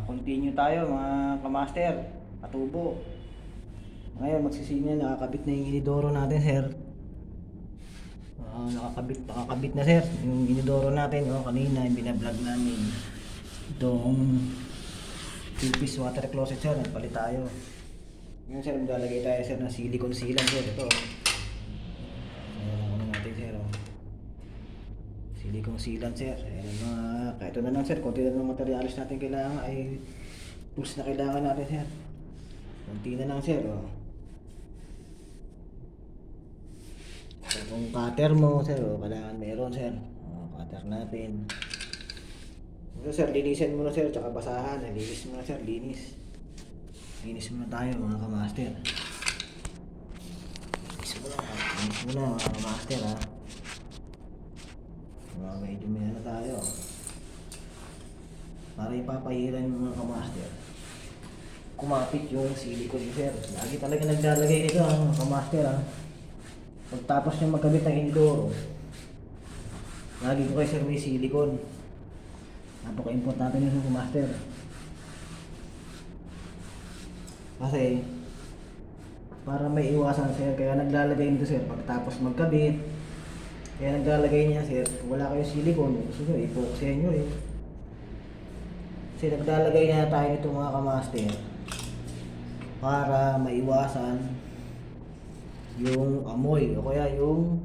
Continue tayo mga kamaster, katubo. Ngayon magsisinya, nakakabit na yung inidoro natin sir. Nakakabit na sir yung inidoro natin. Kanina yung binablog namin itong 2-piece water closet sir, nagpalit tayo. Ngayon sir, maglalagay tayo sir ng silicone sealant sir. Ito ayan ang ano natin sir, silicone sealant sir. Ayan mga, kahit na lang sir, konti na lang materialis natin kailangan, ay tools na kailangan natin sir. Konti na lang sir. So, kung cutter mo sir, kailangan meron sir. Cutter natin. Ito sir, linisin mo na sir, tsaka basahan. Linis mo na sir, linis. Linis muna tayo mga kamaster. Linis muna mga kamaster ha. Medyo may ano tayo. Para ipapahiran yung mga kamaster, kumapit yung silicone sir. Lagi talaga naglalagay ito mga kamaster ha. Pagtapos nyo magkabit ng inidoro, lagi ko kayo sir may silicone. Napaka-importante nyo sa kamaster. Kasi para may iwasan sir, kaya naglalagay nito sir pagtapos magkabit. Kaya naglalagay niya sir, wala kayong silicone, gusto nyo i-focus nyo eh. Kasi naglalagay na tayo nito mga kamaster para maiwasan yung amoy o kaya yung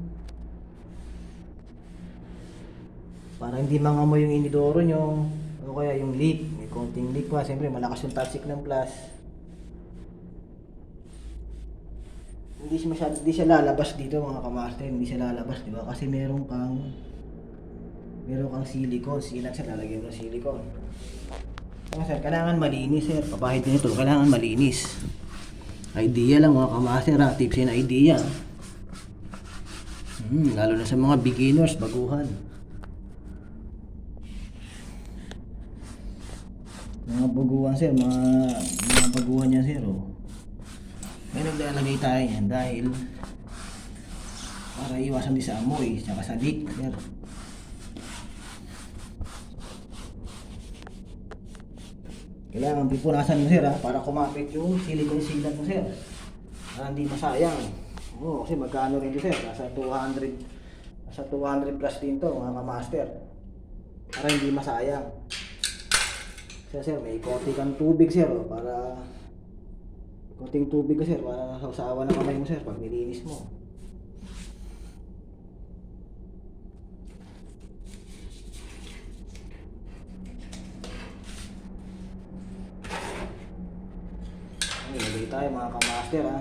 para hindi mangamoy yung inidoro nyo o kaya yung leak, may konting leak pa. Siyempre malakas yung toxic ng plus, hindi siya lalabas dito mga kamaster, hindi siya lalabas diba, kasi meron kang silicone sealant sir, lalagyan mo ng silicone. Sir, kailangan malinis sir, papahid din ito, kailangan malinis. Idea lang mga kamaster ha, tips and idea. Lalo na sa mga beginners, baguhan. Mga baguhan sir, mga baguhan yan sir May naglalagay tayo yan dahil para iwasan din sa amoy, saka sa leak sir. Kailangan pipunasan mo sir ha, para kumapit yung silicone sealant mo sir, para hindi masayang. Kasi magkano rin ito sir, nasa 200 plus din to mga kamaster, para hindi masayang. Sir, may konti kang tubig sir para konting tubig ka sir, para sausawa na kamay mo sir pag nilinis mo. Lagay tayo mga kamaster ha.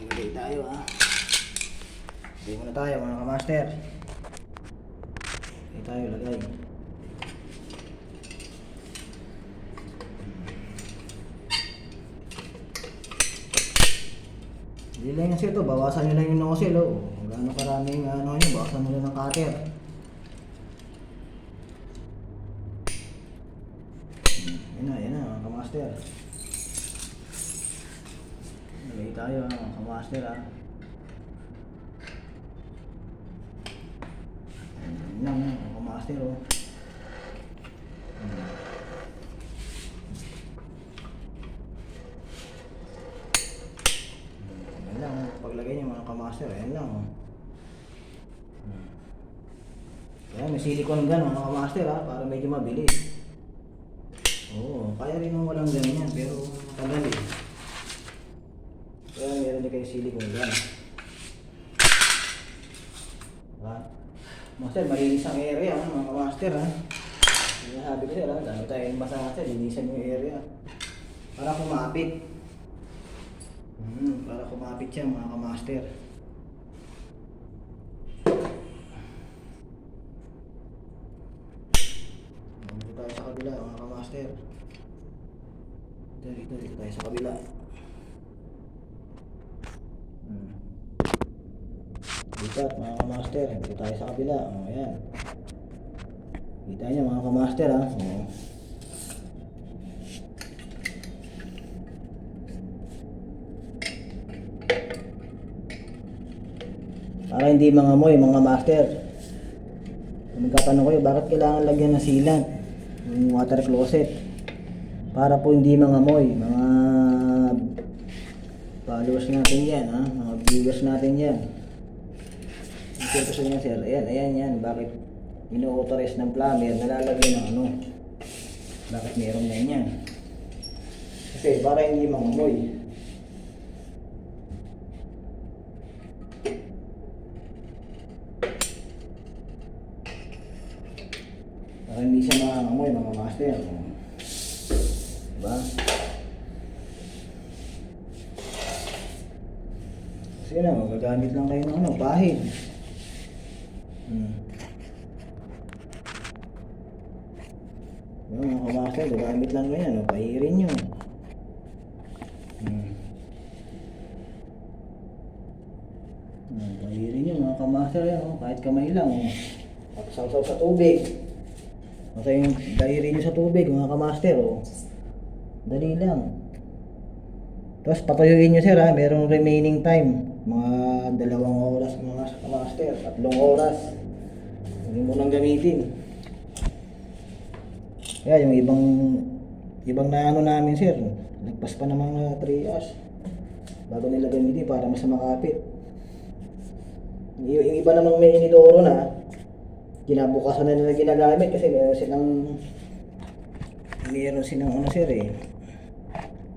Lagay tayo ha. Lagay muna tayo mga kamaster. Lagay tayo, lagay. Hindi lang yan sir to, bawasan nyo lang yung nozzle kung gaano karaming ano nyo, bawasan nyo lang ng cutter. Yan na mga kamaster. Lagay tayo mga kamaster ha. Yan lang mga kamaster Yan lang paglagay nyo mga kamaster, yan lang Kaya may silicone gun mga kamaster ha, para medyo mabilis. Kaya rin nung walang ganyan, pero matagal Kaya meron din kayo silicone gun. Master, malinis ang area mga kamaster ha. Sinasabi ko sir ha, dami tayong basa sir, linisan yung area para kumapit. Para kumapit siya mga kamaster. Dito tayo sa kabila mga kamaster. Dito tayo sa kabila. Dito mga kamaster, dito tayo sa kabila. Ayan. Kita nyo mga kamaster ha. Para hindi mangamoy mga master. Kung magkatanong kayo, bakit kailangan lagyan ng sealant? yung water closet. Para po hindi mangamoy, mga followers natin yan, ha? Mga viewers natin yan. Ito sa inyo sir, ayan yan, bakit ino-authorize ng plumber, nalalagyan ng ano, bakit meron na yan? Kasi para hindi mangamoy. Para hindi siya mangamoy mga master. Diba? Kasi na, magagamit lang kayo ng ano, pahid. Yung mga kamaster, gagamit lang kayo, no? Pahirin nyo. Pahirin nyo mga kamaster, no? Kahit kamay lang. Tapos sa tubig. Basta yung dahiri nyo sa tubig mga kamaster, oh. Dali lang. Tapos patuyuin nyo sir, ha? Merong remaining time. Mga 2 oras mga kamaster, 3 oras. Hindi mo nang gamitin. Kaya yung ibang na ano namin sir, nagpas pa ng mga 3 hours bago nila gamitin para mas makapit. Yung iba namang may inidoro na, kinabukasan na nila ginagamit kasi meron silang ano sir eh,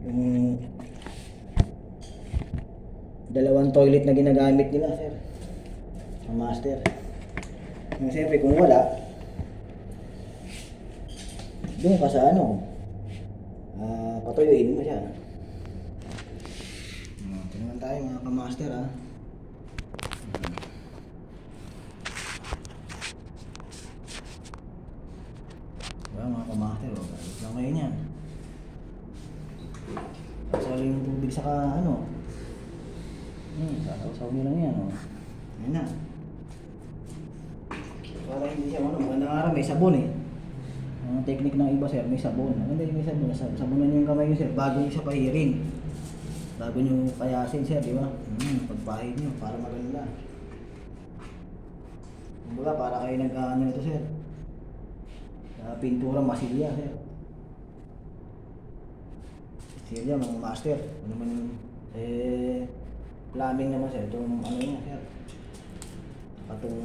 yung 2 toilet na ginagamit nila sir, ang master. Yung siyempre kung wala, doon ka sa ano, patuyuin mo siya. Ito naman tayo mga kamaster, ha. Diba mga kamaster, o, galit lang kayo niyan. Sasali yung tubig sa ano, sasaw nyo lang yan, o. Yan na. Para hindi siya ano, magandang araw, may sabon eh. Ang technique ng iba sir, may sabon. Maganda yung may sabon. Sabunan nyo yung kamay nyo sir, bago nyo siya pahirin. Bago nyo payasin sir, di ba? Pagpahid nyo, para maganda. Kumbaga, para kayo nag-ano nito sir. Pintura masilya sir. Silya, mga master. Ano naman yung, plumbing naman sir. Itong ano niya sir. Itong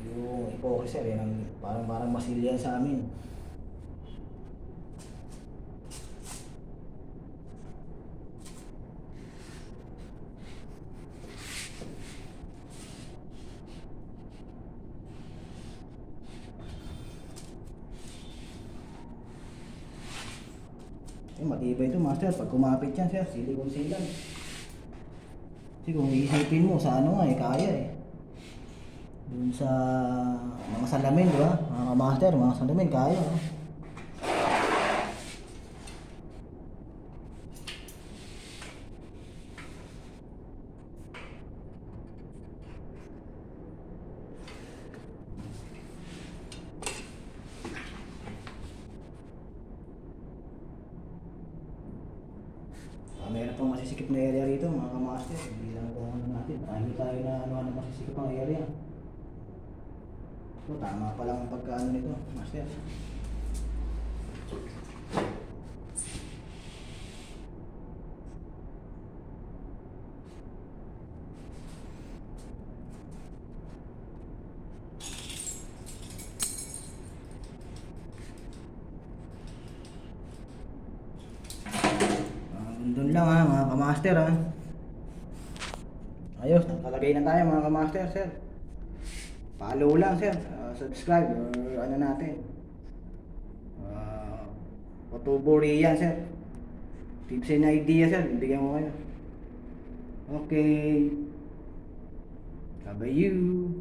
yung epoxy sir, yan parang masilya sa amin. Matibay ito master, pag kumapit yan sir, silikon silang. Kasi kung iisipin mo sa ano nga kaya eh. Dun sa mga salamin, di ba? Mga master, mga salamin, kaya. No? Meron pang masisikip na area rito, mga kamaster. Hindi lang kung ano natin. Hindi tayo na ano masisikip ang area. So, tama pa lang ang pagkaano nito, master. Doon lang ha, mga kamaster ha. Ayos, nakalagay na tayo mga kamaster sir. Follow lang sir, subscribe or ano natin. Potubori yan sir. Tips and idea sir, bibigyan ko kayo. Okay. Bye-bye you.